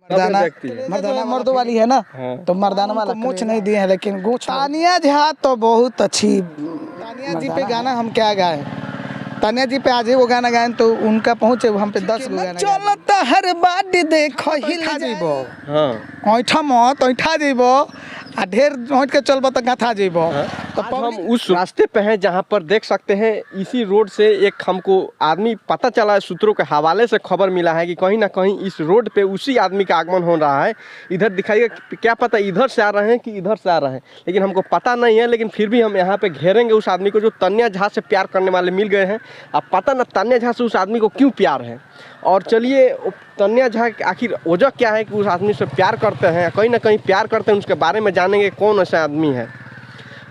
मर्दाना मर्दाना मर्दों वाली है ना। हाँ। तो मर्दाना वाला मूछ नहीं दिए हैं, लेकिन गूंछ। तानिया झा तो बहुत अच्छी। तानिया जी पे गाना हम क्या गाए, तानिया जी पे आज ही वो गाना गाए तो उनका पहुँचे हम पे 10 गो गाना। चलता हर बात देखो हिल जेबो। हाँ ऐठा मत ऐठा जेबो आ ढेर हट के चलबो तो गाथा जेबो। तो हम उस रास्ते पे हैं जहाँ पर देख सकते हैं इसी रोड से एक हमको आदमी पता चला है, सूत्रों के हवाले से खबर मिला है कि कहीं ना कहीं इस रोड पे उसी आदमी का आगमन हो रहा है। इधर दिखाइए, क्या पता इधर से आ रहे हैं कि इधर से आ रहे हैं, लेकिन हमको पता नहीं है। लेकिन फिर भी हम यहाँ पे घेरेंगे उस आदमी को जो तानिया झा से प्यार करने वाले मिल गए हैं। अब पता ना तानिया झा से उस आदमी को क्यों प्यार है, और चलिए तानिया झा आखिर वजह क्या है कि उस आदमी से प्यार करते हैं, कहीं ना कहीं प्यार करते हैं, उसके बारे में जानेंगे कौन ऐसा आदमी है।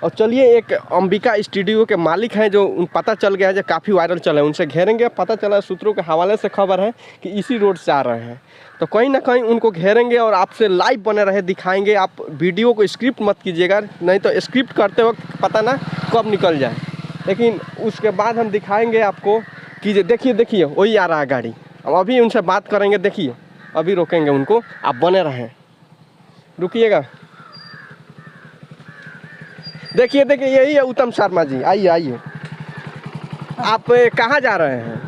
और चलिए एक अंबिका स्टूडियो के मालिक हैं जो पता चल गया है जो काफ़ी वायरल चला है, उनसे घेरेंगे। पता चला सूत्रों के हवाले से खबर है कि इसी रोड से आ रहे हैं, तो कहीं ना कहीं उनको घेरेंगे और आपसे लाइव बने रहे दिखाएंगे। आप वीडियो को स्क्रिप्ट मत कीजिएगा, नहीं तो स्क्रिप्ट करते वक्त पता ना कब निकल जाए। लेकिन उसके बाद हम दिखाएंगे आपको कि देखिए वही आ रहा है गाड़ी। अब अभी उनसे बात करेंगे, देखिए अभी रोकेंगे उनको, आप बने रहें, रुकिएगा। देखिए यही है उत्तम शर्मा जी, आइए। आप कहाँ जा रहे हैं?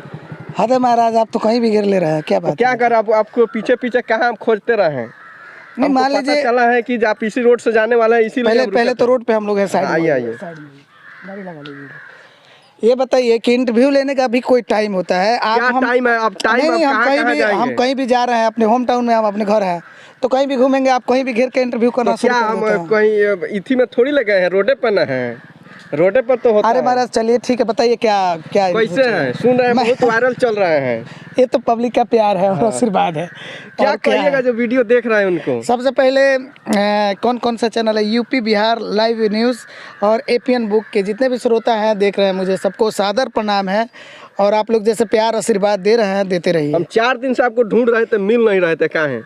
अरे महाराज आप तो कहीं भी घेर ले रहे हैं, क्या बात? क्या कर आपको पीछे कहाँ आप खोजते रहे हैं? नहीं मान लीजिए चला है कि आप इसी रोड से जाने वाला है, इसीलिए पहले तो रोड पे हम लोग है। साइड आइए। ये बताइए कि इंटरव्यू लेने का भी कोई टाइम होता है? क्या टाइम है? अब टाइम नहीं, हम कहीं भी जा रहे हैं, अपने होम टाउन में, हम अपने घर हैं, तो कहीं भी घूमेंगे, आप कहीं भी घेर के इंटरव्यू करना शुरू कर देते हैं। हम कहीं इथी में थोड़ी लगे हैं, रोडे पर ना है, रोडे पर तो होता है। अरे महाराज चलिए ठीक है, बताइए क्या कैसे हैं? सुन रहे हैं बहुत वायरल चल रहे हैं। ये तो पब्लिक का प्यार है और आशीर्वाद है। क्या कहिएगा जो वीडियो देख रहे हैं उनको? सबसे पहले कौन सा चैनल है, यूपी बिहार लाइव न्यूज़ और एपीएन बुक के जितने भी श्रोता हैं देख रहे हैं, मुझे सबको सादर प्रणाम है। और आप लोग जैसे प्यार आशीर्वाद दे रहे हैं, देते रहिए। हम 4 दिन से आपको ढूंढ रहे थे, मिल नहीं रहे थे, कहाँ हैं?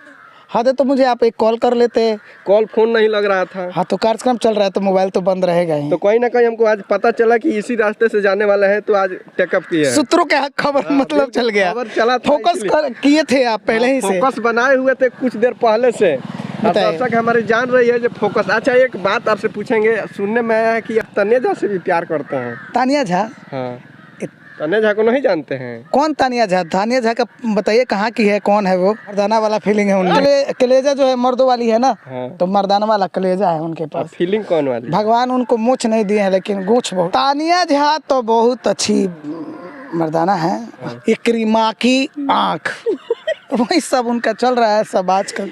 हाँ तो मुझे आप एक कॉल कर लेते। कॉल फोन नहीं लग रहा था। हाँ तो कार्यक्रम चल रहा है तो मोबाइल तो बंद रहेगा ही। तो कहीं ना कहीं हमको आज पता चला कि इसी रास्ते से जाने वाला है, तो आज टेकअप किया। सूत्रों के खबर मतलब चल गया, खबर चला, फोकस किए थे आप पहले ही से, फोकस बनाए हुए थे कुछ देर पहले से। दर्शक हमारे जान रही है जो फोकस। अच्छा एक बात आपसे पूछेंगे, सुनने में आया है कि आप तानिया झा से भी प्यार करते हैं। तानिया झा? हाँ। तानिया झा को नहीं जानते हैं? कौन तानिया झा? तानिया झा का बताइए कहाँ की है, कौन है वो? मर्दाना वाला फीलिंग है उनके। कलेजा जो है मर्दों वाली है ना। हाँ। तो मर्दाना वाला कलेजा है उनके पास। फीलिंग कौन वाली? भगवान उनको मूछ नहीं दिए हैं, लेकिन गूंछ बहुत। तानिया झा तो बहुत अच्छी मर्दाना है। एक माँ की आँख वही सब उनका चल रहा है सब आजकल।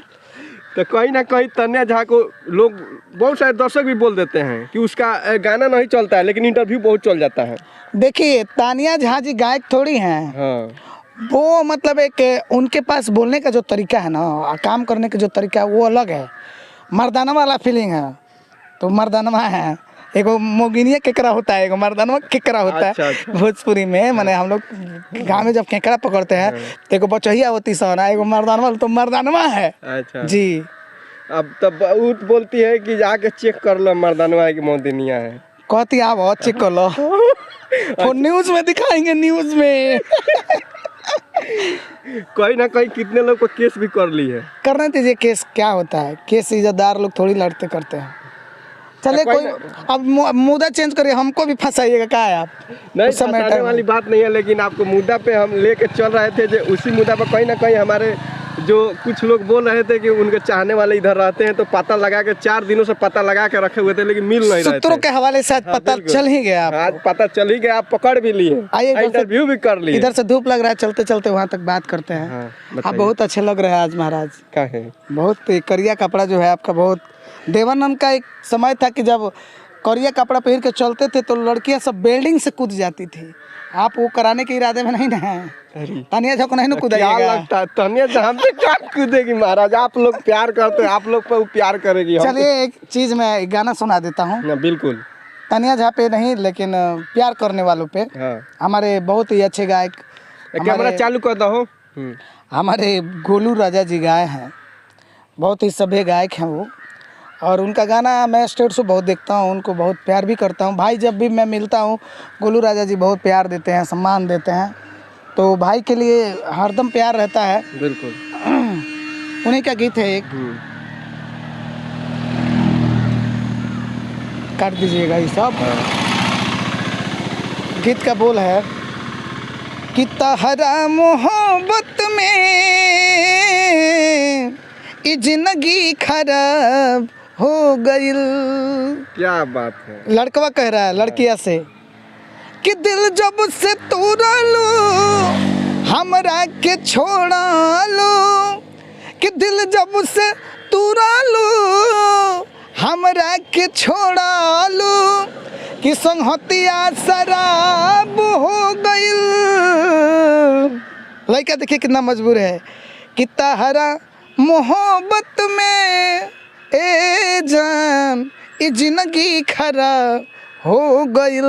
तो कहीं ना कहीं तानिया झा को लोग, बहुत सारे दर्शक भी बोल देते हैं कि उसका गाना नहीं चलता है, लेकिन इंटरव्यू बहुत चल जाता है। देखिए तानिया झा जी गायक थोड़ी हैं। हाँ। वो मतलब एक उनके पास बोलने का जो तरीका है ना, काम करने का जो तरीका है वो अलग है, मर्दाना वाला फीलिंग है। तो मर्दानवा है, एगो मोगिनिया केकरा होता है, एगो मर्दानवा केकरा होता है। अच्छा। भोजपुरी में माने हम लोग गाँव में जब केकरा पकड़ते हैं तो एगो बचहिया होती सोना, एगो मर्दानवा, तो मर्दानवा है। अच्छा जी। अब तब वो बोलती है कि जाके चेक कर लो मर्दानवा की मोगिनिया है, कहती आप चेक कर लो। और न्यूज़ में दिखाएंगे, न्यूज़ में। कहीं ना कहीं कितने लोग को केस भी कर ली है। करने दीजिए, केस क्या होता है, केस इज्जतदार लोग थोड़ी लड़ते करते हैं। चले कोई अब मुद्दा चेंज करिए, हमको भी फंसाइएगा क्या है आप? नहीं फंसाने वाली बात नहीं है, लेकिन आपको मुद्दा पे हम लेके चल रहे थे जो उसी मुद्दा पर कहीं ना कहीं हमारे जो कुछ लोग बोल रहे थे कि उनके चाहने वाले इधर रहते हैं, तो पता लगा के 4 दिनों से पता लगा के रखे हुए थे, लेकिन मिल नहीं रहे थे। सूत्रों के हवाले से आज पता चल ही गया, आज पता चल ही गया, आप पकड़ भी लिए, इंटरव्यू भी कर लिए। इधर से धूप लग रहा है, चलते चलते वहाँ तक बात करते हैं। आप बहुत अच्छे लग रहे हैं आज महाराज। क्या है? बहुत करिया कपड़ा जो है आपका, बहुत देवानंद का एक समय था कि जब करिया कपड़ा पहन के चलते थे तो लड़कियां सब बिल्डिंग से कूद जाती थी। आप वो कराने के इरादे में नहीं ना है? तानिया झा को नहीं ना कूदेगा? तानिया झा हमसे क्या कूदेगी महाराज? आप लोग प्यार करते हैं, आप लोग पर प्यार करेगी। चलिए एक चीज मैं गाना सुना देता हूँ। बिल्कुल। तानिया झा पे नहीं, लेकिन प्यार करने वालों पे। हाँ। हमारे बहुत ही अच्छे गायक, कैमरा चालू कर दो। हमारे गोलू राजा जी गाए हैं, बहुत ही सभ्य गायक हैं वो। और उनका गाना मैं स्टेट से बहुत देखता हूँ, उनको बहुत प्यार भी करता हूँ। भाई जब भी मैं मिलता हूँ, गोलू राजा जी बहुत प्यार देते हैं, सम्मान देते हैं, तो भाई के लिए हरदम प्यार रहता है। बिल्कुल। उन्हीं का गीत है एक, काट दीजिएगा ये सब। गीत का बोल है कि तहरा मोहब्बत में ये जिंदगी खराब हो गई। क्या बात है। लड़कवा कह रहा है लड़किया से कि दिल जब से तोड़ा लो हमरा के छोड़ा लो, कि दिल जब से तोड़ा लो हमरा के छोड़ा लो, कि संहतिया शराब हो गई। लड़का देखिए कितना मजबूर है कि तहरा मोहब्बत में ए जान ये जिंदगी खराब हो गई।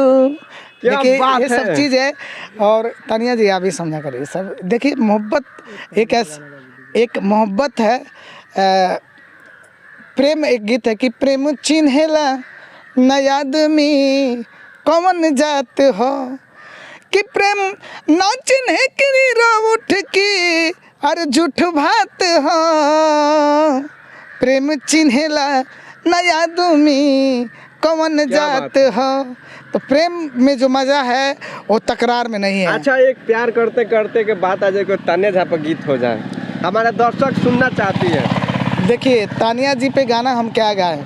देखिए ये सब चीज़ है। और तानिया जी आप भी समझा करिए सब। देखिए मोहब्बत एक मोहब्बत है, प्रेम एक गीत है कि प्रेम चिन्हेला न आदमी कौन जात हो, कि प्रेम न चिन्हे कि उठ की अरे झूठ बात हो, प्रेम चिन्हेला न आदमी कौन जात हो। तो प्रेम में जो मजा है वो तकरार में नहीं है। अच्छा एक प्यार करते करते के बात आ जाए कोई तानिया झा पर गीत हो जाए, हमारे दर्शक सुनना चाहती है। देखिए तानिया जी पे गाना हम क्या गाएं,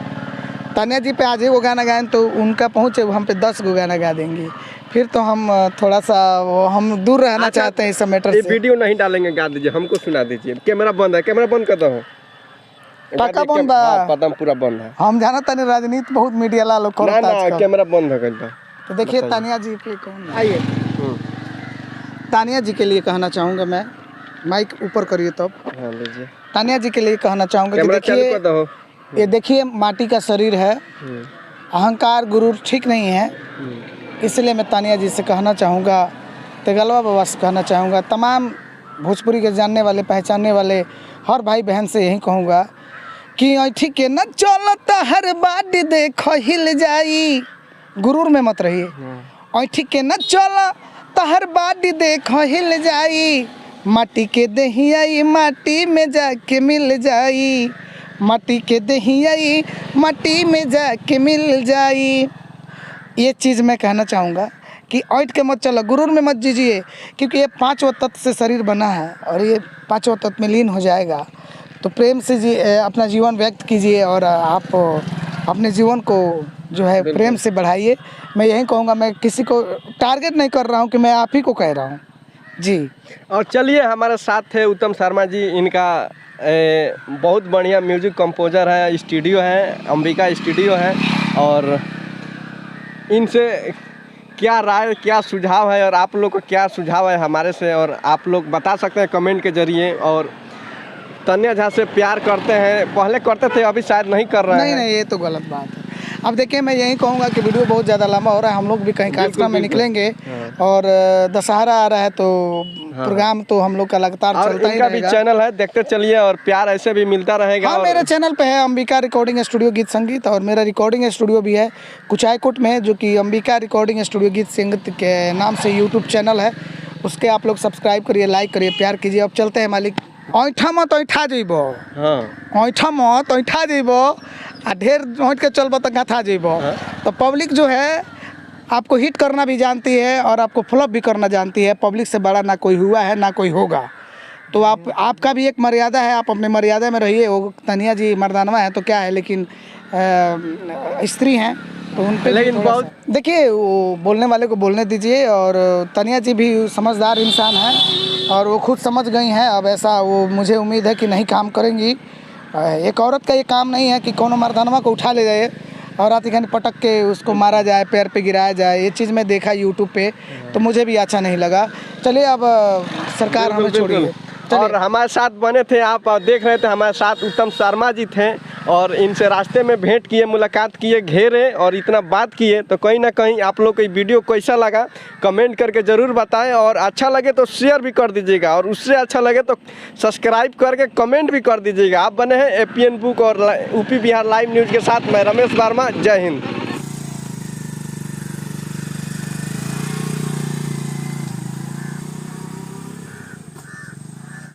तानिया जी पे आज ही वो गाना गाएं तो उनका पहुँचे हम पे 10 गो गाना गा देंगी, फिर तो हम थोड़ा सा हम दूर रहना चाहते हैं इस मैटर से। वीडियो नहीं डालेंगे, गा दीजिए, हमको सुना दीजिए। कैमरा बंद है, कैमरा बंद कर दो। पक्का बंद बा, पता पूरा बंद है। हम जाना तनी राजनीति बहुत मीडिया ला लोग करता है। कैमरा बंद है कहीं तो देखिए तानिया जी पे कौन आइए, तानिया जी के लिए कहना चाहूँगा मैं, माइक ऊपर करिए तब। हाँ लीजिए। तानिया जी के लिए कहना चाहूँगा कि देखिए ये देखिए माटी का शरीर है, अहंकार गुरूर ठीक नहीं है, इसलिए मैं तानिया जी से कहना चाहूँगा, तेगलवा बाबा से कहना चाहूँगा, तमाम भोजपुरी के जानने वाले पहचानने वाले हर भाई बहन से यही कहूँगा कि ऐठी के न चलता हर बात देखो हिल जाई, गुरूर में मत रहिए। ऐठी के न चला तहर बात देखो हिल जाई, माटी के दहियाई माटी में जाके मिल जाई, माटी के दहियाई माटी में जाके मिल जाई। ये चीज़ मैं कहना चाहूँगा कि ऐठ के मत चलो, गुरूर में मत जीजिए, क्योंकि ये 5 तत्व से शरीर बना है और ये 5 तत्व में लीन हो जाएगा। तो प्रेम से जी अपना जीवन व्यक्त कीजिए और आप अपने जीवन को जो है प्रेम से बढ़ाइए। मैं यही कहूँगा, मैं किसी को टारगेट नहीं कर रहा हूँ कि मैं आप ही को कह रहा हूँ जी। और चलिए हमारे साथ थे उत्तम शर्मा जी, इनका बहुत बढ़िया म्यूजिक कंपोजर है, स्टूडियो है, अंबिका स्टूडियो है। और इनसे क्या राय क्या सुझाव है और आप लोग को क्या सुझाव है हमारे से, और आप लोग बता सकते हैं कमेंट के जरिए। और तानिया झा से प्यार करते हैं, पहले करते थे अभी शायद नहीं कर रहे हैं। नहीं ये तो गलत बात है। अब देखिए मैं यही कहूँगा कि वीडियो बहुत ज़्यादा लंबा हो रहा है, हम लोग भी कहीं कार्यक्रम में निकलेंगे और दशहरा आ रहा है तो प्रोग्राम तो हम लोग का लगातार चलता ही रहेगा। भी चैनल है, देखते चलिए और प्यार ऐसे भी मिलता रहेगा। हाँ मेरे चैनल पे है अंबिका रिकॉर्डिंग स्टूडियो गीत संगीत, और मेरा रिकॉर्डिंग स्टूडियो भी है कुचायकोट में, जो कि अंबिका रिकॉर्डिंग स्टूडियो गीत संगीत के नाम से यूट्यूब चैनल है, उसके आप लोग सब्सक्राइब करिए, लाइक करिए, प्यार कीजिए। अब चलते हैं मालिक। ऐठा मत ऐठा जेबो, ऐठा मत ऐठा जेबो, आ ढेर ऐठ के चलबो तो गथा जेबो। तो पब्लिक जो है आपको हिट करना भी जानती है और आपको फ्लॉप भी करना जानती है। पब्लिक से बड़ा ना कोई हुआ है ना कोई होगा। तो आपका भी एक मर्यादा है, आप अपने मर्यादा में रहिए। वो तानिया जी मर्दानवा है तो क्या है, लेकिन स्त्री हैं तो उन पर लेकिन बहुत देखिए वो बोलने वाले को बोलने दीजिए। और तानिया जी भी समझदार इंसान हैं और वो खुद समझ गई हैं। अब ऐसा वो मुझे उम्मीद है कि नहीं काम करेंगी। एक औरत का ये काम नहीं है कि कोनो मर्दानवा को उठा ले जाए और रात खानी पटक के उसको मारा जाए, पैर पे गिराया जाए। ये चीज़ मैं देखा यूट्यूब पे, तो मुझे भी अच्छा नहीं लगा। चलिए अब सरकार हमें छोड़िए। और हमारे साथ बने थे, आप देख रहे थे हमारे साथ उत्तम शर्मा जी थे, और इनसे रास्ते में भेंट किए, मुलाकात किए, घेरे और इतना बात किए। तो कहीं ना कहीं आप लोग को ये वीडियो कैसा लगा कमेंट करके ज़रूर बताएं, और अच्छा लगे तो शेयर भी कर दीजिएगा, और उससे अच्छा लगे तो सब्सक्राइब करके कमेंट भी कर दीजिएगा। आप बने हैं APN बुक और यूपी बिहार लाइव न्यूज़ के साथ। मैं रमेश वर्मा, जय हिंद।